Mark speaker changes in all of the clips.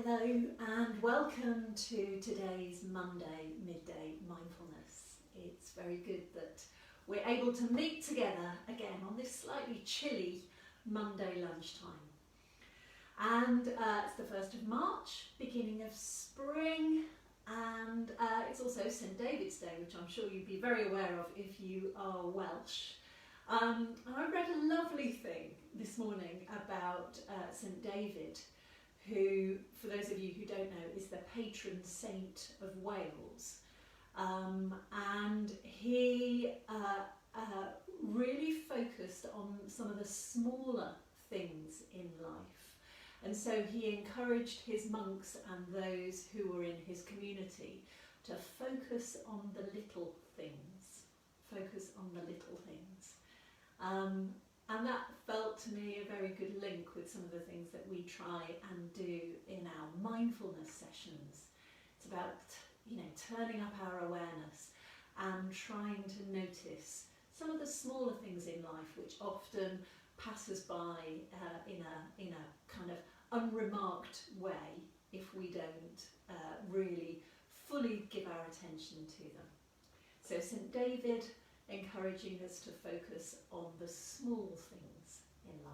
Speaker 1: Hello and welcome to today's Monday midday mindfulness. It's very good that we're able to meet together again on this slightly chilly Monday lunchtime. And it's the 1st of March, beginning of spring, and it's also St David's Day, which I'm sure you'd be very aware of if you are Welsh. And I read a lovely thing this morning about St David, who, for those of you who don't know, is the patron saint of Wales. And he really focused on some of the smaller things in life. And so he encouraged his monks and those who were in his community to focus on the little things. Focus on the little things. And that felt to me a very good link with some of the things that we try and do in our mindfulness sessions. It's about, turning up our awareness and trying to notice some of the smaller things in life which often pass us by in a kind of unremarked way if we don't really fully give our attention to them. So St David encouraging us to focus on the small things in life.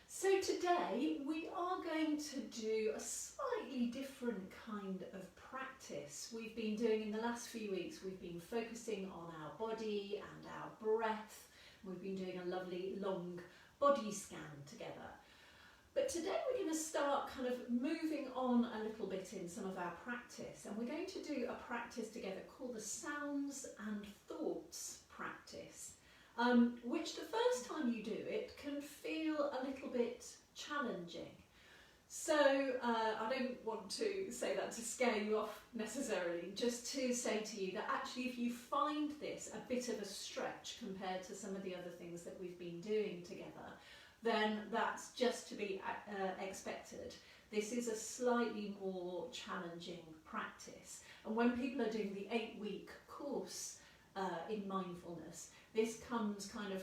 Speaker 1: So today we are going to do a slightly different kind of practice. We've been doing in the last few weeks, we've been focusing on our body and our breath. We've been doing a lovely long body scan together. But today we're going to start kind of moving on a little bit in some of our practice, and we're going to do a practice together called the sounds and thoughts practice, which the first time you do it can feel a little bit challenging. So I don't want to say that to scare you off necessarily, just to say to you that actually if you find this a bit of a stretch compared to some of the other things that we've been doing together, then that's just to be expected. This is a slightly more challenging practice. And when people are doing the 8-week course in mindfulness, this comes kind of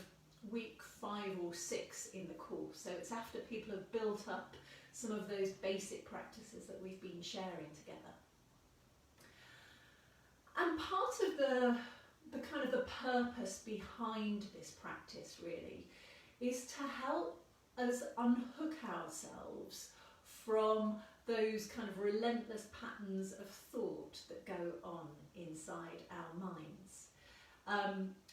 Speaker 1: week 5 or 6 in the course. So it's after people have built up some of those basic practices that we've been sharing together. And part of the kind of the purpose behind this practice really is to help us unhook ourselves from those kind of relentless patterns of thought that go on inside our minds.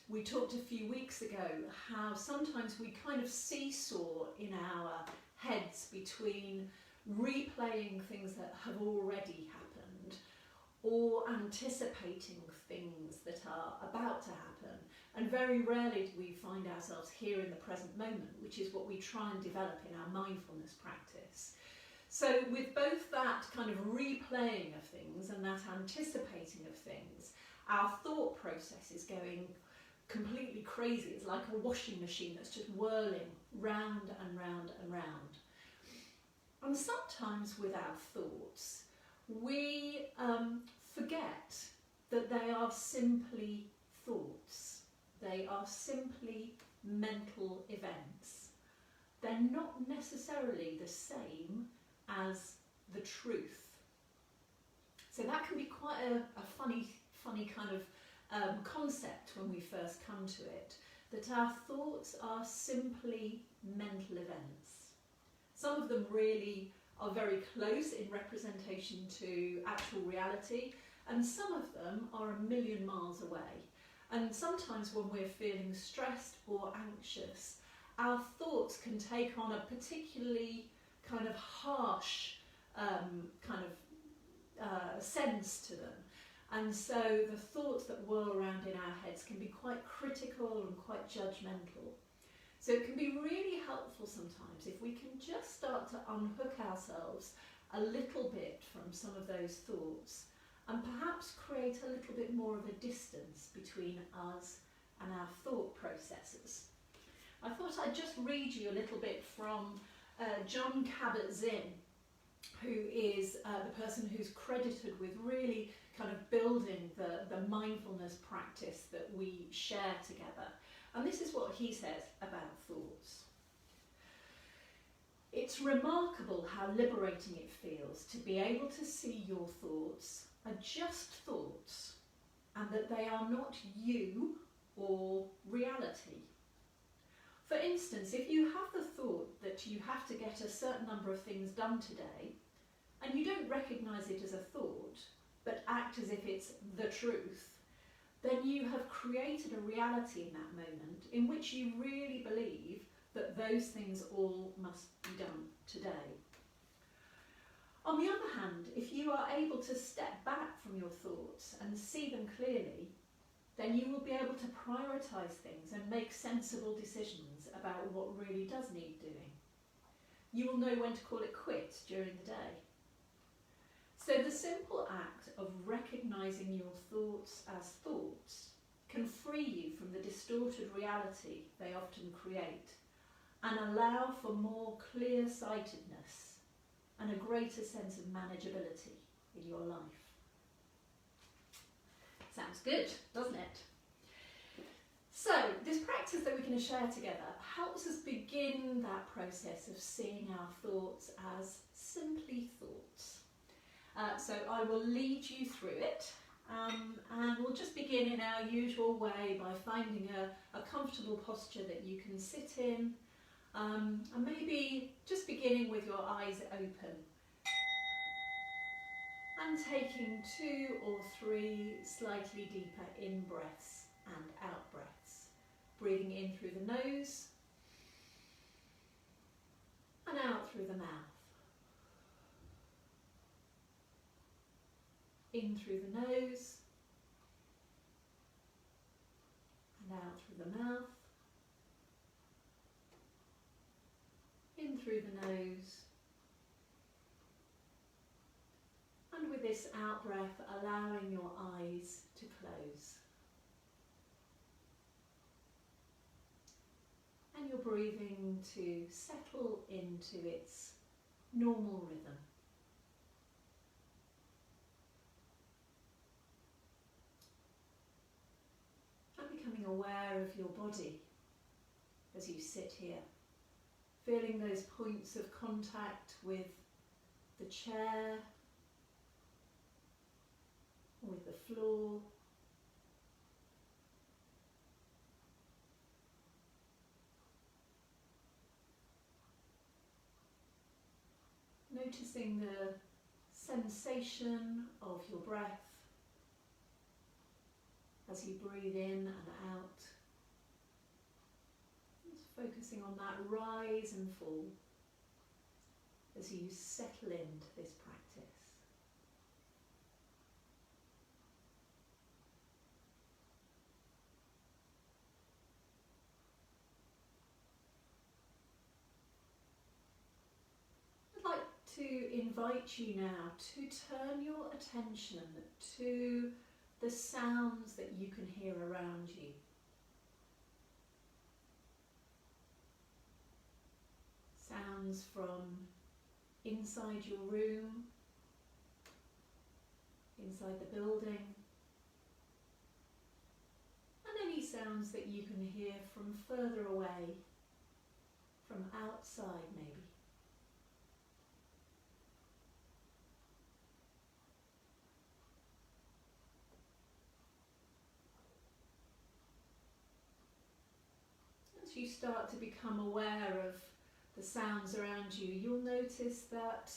Speaker 1: We talked a few weeks ago how sometimes we kind of seesaw in our heads between replaying things that have already happened or anticipating things that are about to happen. And very rarely do we find ourselves here in the present moment, which is what we try and develop in our mindfulness practice. So with both that kind of replaying of things and that anticipating of things, our thought process is going completely crazy. It's like a washing machine that's just whirling round and round and round. And sometimes with our thoughts, we forget that they are simply thoughts. They are simply mental events. They're not necessarily the same as the truth. So that can be quite a funny kind of concept when we first come to it, that our thoughts are simply mental events. Some of them really are very close in representation to actual reality, and some of them are a million miles away. And sometimes when we're feeling stressed or anxious, our thoughts can take on a particularly kind of harsh sense to them. And so the thoughts that whirl around in our heads can be quite critical and quite judgmental. So it can be really helpful sometimes if we can just start to unhook ourselves a little bit from some of those thoughts and perhaps create a little bit more of a distance between us and our thought processes. I thought I'd just read you a little bit from John Kabat-Zinn, who is the person who's credited with really kind of building the mindfulness practice that we share together. And this is what he says about thoughts. It's remarkable how liberating it feels to be able to see your thoughts are just thoughts and that they are not you or reality. For instance, if you have the thought that you have to get a certain number of things done today and you don't recognise it as a thought but act as if it's the truth, then you have created a reality in that moment in which you really believe that those things all must be done today. On the other hand, if you are able to step back from your thoughts and see them clearly, then you will be able to prioritise things and make sensible decisions about what really does need doing. You will know when to call it quits during the day. So the simple act of recognising your thoughts as thoughts can free you from the distorted reality they often create and allow for more clear-sightedness and a greater sense of manageability in your life. Sounds good, doesn't it? So, this practice that we're going to share together helps us begin that process of seeing our thoughts as simply thoughts. So I will lead you through it, and we'll just begin in our usual way by finding a comfortable posture that you can sit in, and maybe just beginning with your eyes open and taking 2 or 3 slightly deeper in-breaths and out-breaths. Breathing in through the nose and out through the mouth. In through the nose and out through the mouth. In through the nose. And with this out breath, allowing your eyes to close. And your breathing to settle into its normal rhythm. And becoming aware of your body as you sit here. Feeling those points of contact with the chair, with the floor. Noticing the sensation of your breath as you breathe in and out. Just focusing on that rise and fall as you settle into this practice. To invite you now to turn your attention to the sounds that you can hear around you. Sounds from inside your room, inside the building, and any sounds that you can hear from further away, from outside maybe. As you start to become aware of the sounds around you, you'll notice that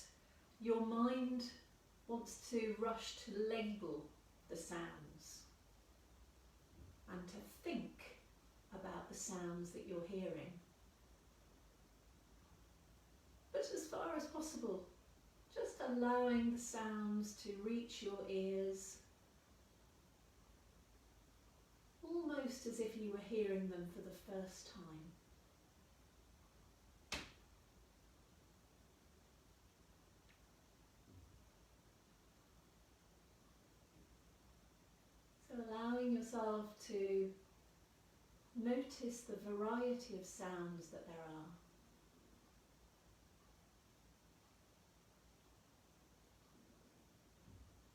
Speaker 1: your mind wants to rush to label the sounds and to think about the sounds that you're hearing. But as far as possible, just allowing the sounds to reach your ears, almost as if you were hearing them for the first time. So allowing yourself to notice the variety of sounds that there are.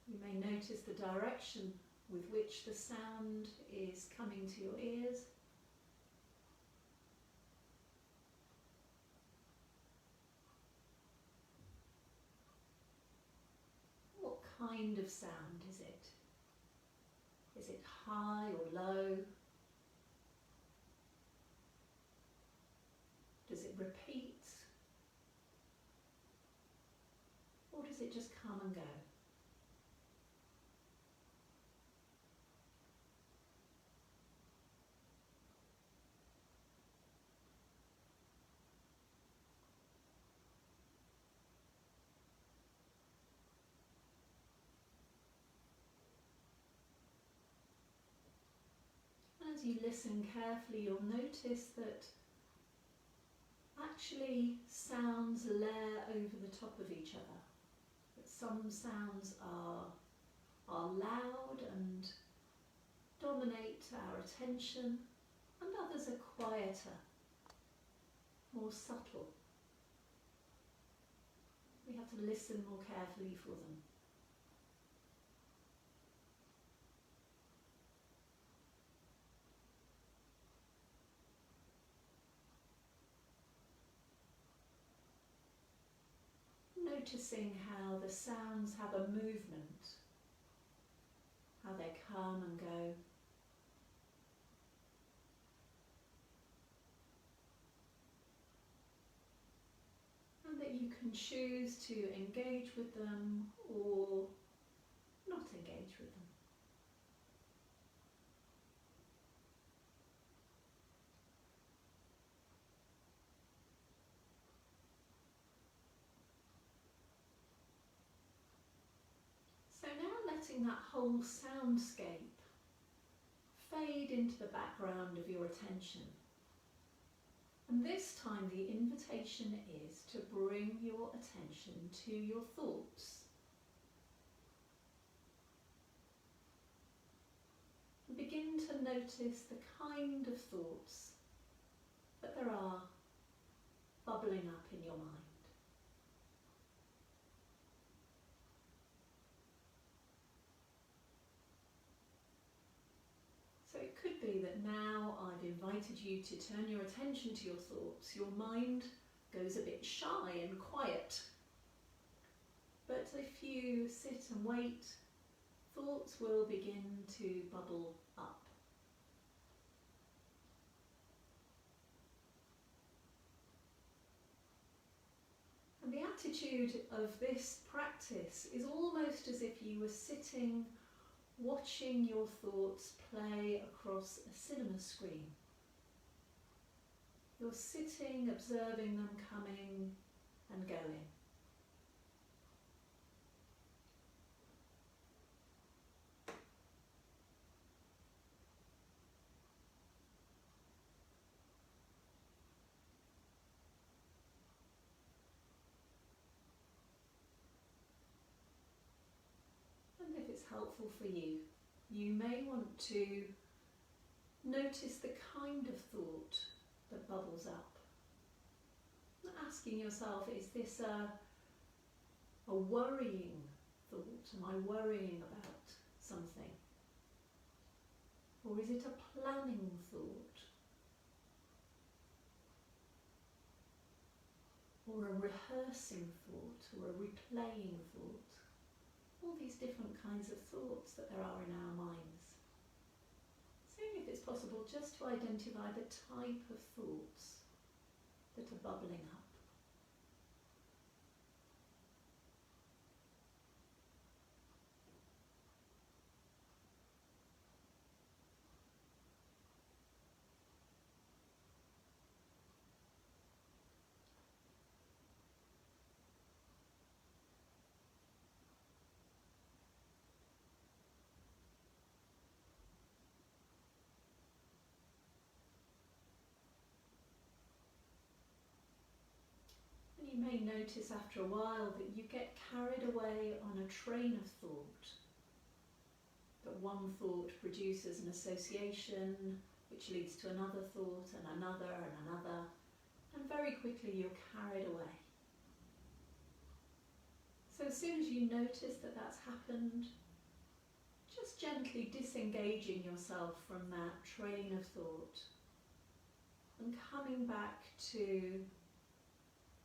Speaker 1: You may notice the direction with which the sound is coming to your ears. kind of sound is it? Is it high or low? Does it repeat? Or does it just come and go? As you listen carefully, you'll notice that actually sounds layer over the top of each other. That some sounds are loud and dominate our attention, and others are quieter, more subtle. We have to listen more carefully for them. Noticing how the sounds have a movement, how they come and go. And that you can choose to engage with them or not engage with them. So now letting that whole soundscape fade into the background of your attention. And this time the invitation is to bring your attention to your thoughts. And begin to notice the kind of thoughts that there are bubbling up in your mind. So it could be that now I've invited you to turn your attention to your thoughts. Your mind goes a bit shy and quiet. But if you sit and wait, thoughts will begin to bubble up. And the attitude of this practice is almost as if you were sitting watching your thoughts play across a cinema screen. You're sitting, observing them coming and going. And if it's helpful for you, you may want to notice the kind of thought that bubbles up. Asking yourself, is this a worrying thought? Am I worrying about something? Or is it a planning thought? Or a rehearsing thought? Or a replaying thought? All these different kinds of thoughts that there are in our minds. Seeing if it's possible just to identify the type of thoughts that are bubbling up. You may notice after a while that you get carried away on a train of thought. That one thought produces an association which leads to another thought and another and another, and very quickly you're carried away. So as soon as you notice that that's happened, just gently disengaging yourself from that train of thought and coming back to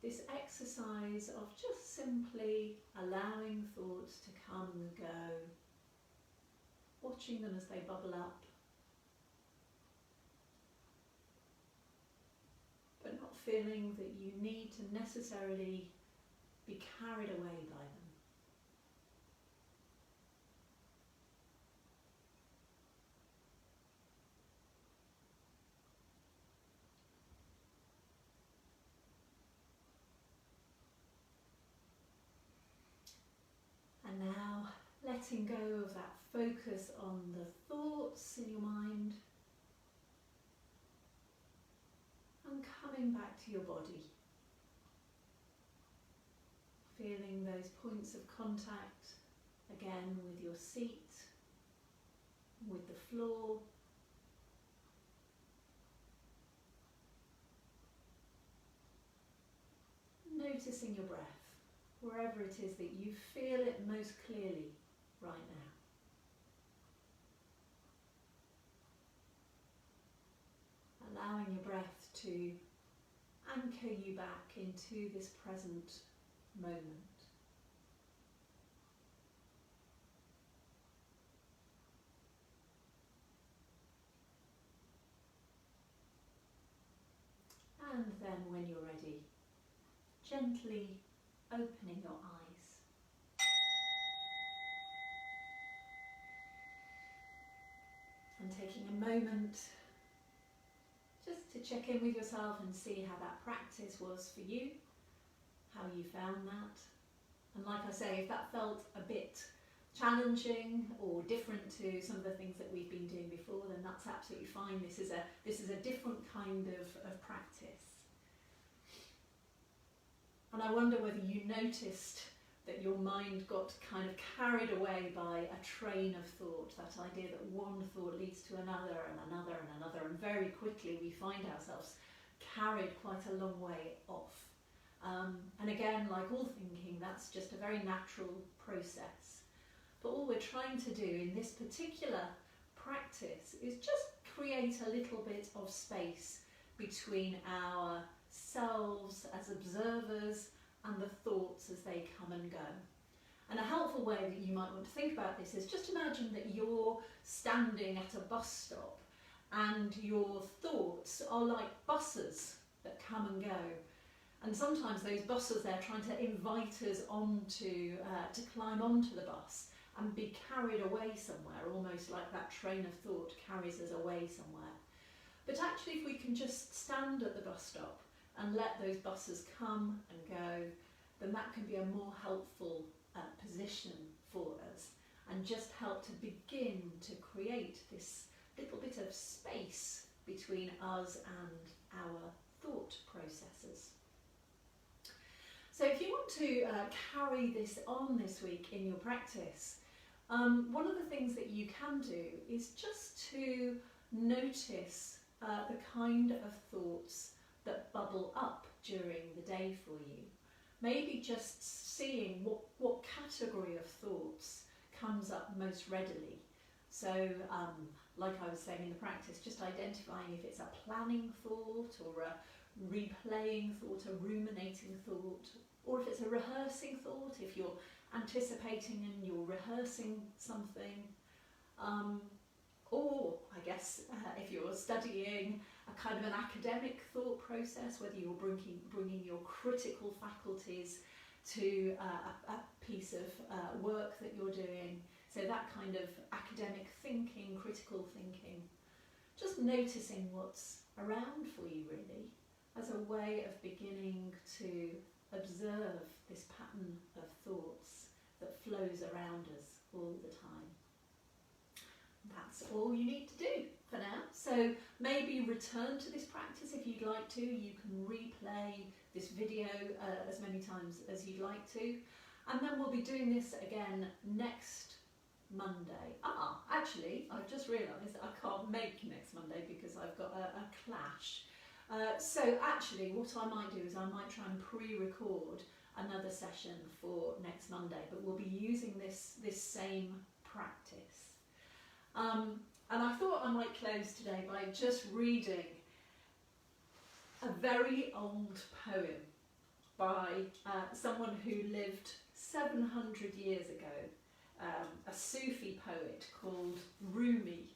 Speaker 1: this exercise of just simply allowing thoughts to come and go, watching them as they bubble up, but not feeling that you need to necessarily be carried away by them. And now letting go of that focus on the thoughts in your mind and coming back to your body. Feeling those points of contact again with your seat, with the floor. Noticing your breath, wherever it is that you feel it most clearly right now. Allowing your breath to anchor you back into this present moment. And then when you're ready, gently opening your eyes. And taking a moment just to check in with yourself and see how that practice was for you, how you found that. And like I say, if that felt a bit challenging or different to some of the things that we've been doing before, then that's absolutely fine. This is a different kind of practice. And I wonder whether you noticed that your mind got kind of carried away by a train of thought, that idea that one thought leads to another and another and another, and very quickly we find ourselves carried quite a long way off. And again, like all thinking, that's just a very natural process. But all we're trying to do in this particular practice is just create a little bit of space between ourselves as observers and the thoughts as they come and go. And a helpful way that you might want to think about this is just imagine that you're standing at a bus stop and your thoughts are like buses that come and go. And sometimes those buses, they're trying to invite us onto, to climb onto the bus and be carried away somewhere, almost like that train of thought carries us away somewhere. But actually, if we can just stand at the bus stop and let those buses come and go, then that can be a more helpful position for us and just help to begin to create this little bit of space between us and our thought processes. So if you want to carry this on this week in your practice, one of the things that you can do is just to notice the kind of thoughts that bubble up during the day for you. Maybe just seeing what category of thoughts comes up most readily. So like I was saying in the practice, just identifying if it's a planning thought or a replaying thought, a ruminating thought, or if it's a rehearsing thought, if you're anticipating and you're rehearsing something, or I guess if you're studying a kind of an academic thought process, whether you're bringing your critical faculties to a piece of work that you're doing, so that kind of academic thinking, critical thinking, just noticing what's around for you really as a way of beginning to observe this pattern of thoughts that flows around us all the time. That's all you need to do for now. So maybe return to this practice if you'd like to. You can replay this video as many times as you'd like to. And then we'll be doing this again next Monday. Actually, I've just realised I can't make next Monday because I've got a clash. So actually what I might do is I might try and pre-record another session for next Monday, but we'll be using this same practice. And I thought I might close today by just reading a very old poem by someone who lived 700 years ago, a Sufi poet called Rumi.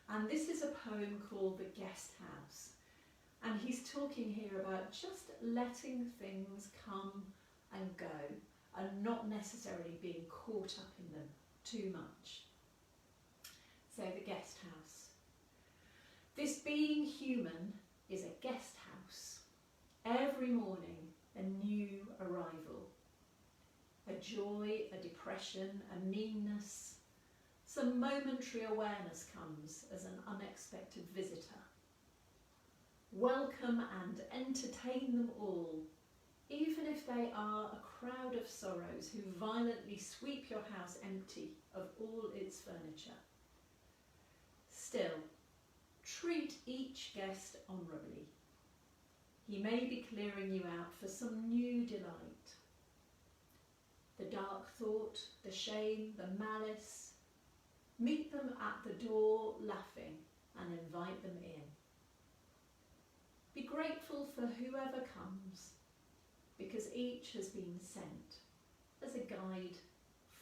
Speaker 1: And this is a poem called The Guest House. And he's talking here about just letting things come and go and not necessarily being caught up in them too much. So the guest house. This being human is a guest house. Every morning a new arrival. A joy, a depression, a meanness. Some momentary awareness comes as an unexpected visitor. Welcome and entertain them all, even if they are a crowd of sorrows who violently sweep your house empty of all its furniture. Still, treat each guest honourably. He may be clearing you out for some new delight. The dark thought, the shame, the malice. Meet them at the door laughing and invite them in. Be grateful for whoever comes, because each has been sent as a guide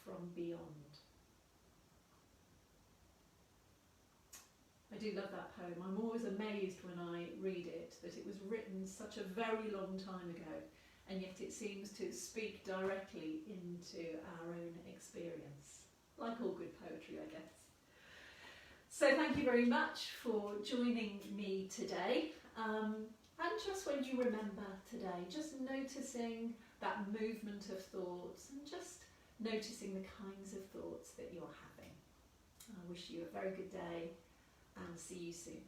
Speaker 1: from beyond. I do love that poem. I'm always amazed when I read it that it was written such a very long time ago, and yet it seems to speak directly into our own experience, like all good poetry, I guess. So thank you very much for joining me today. And just when you remember today, just noticing that movement of thoughts and just noticing the kinds of thoughts that you're having. I wish you a very good day and see you soon.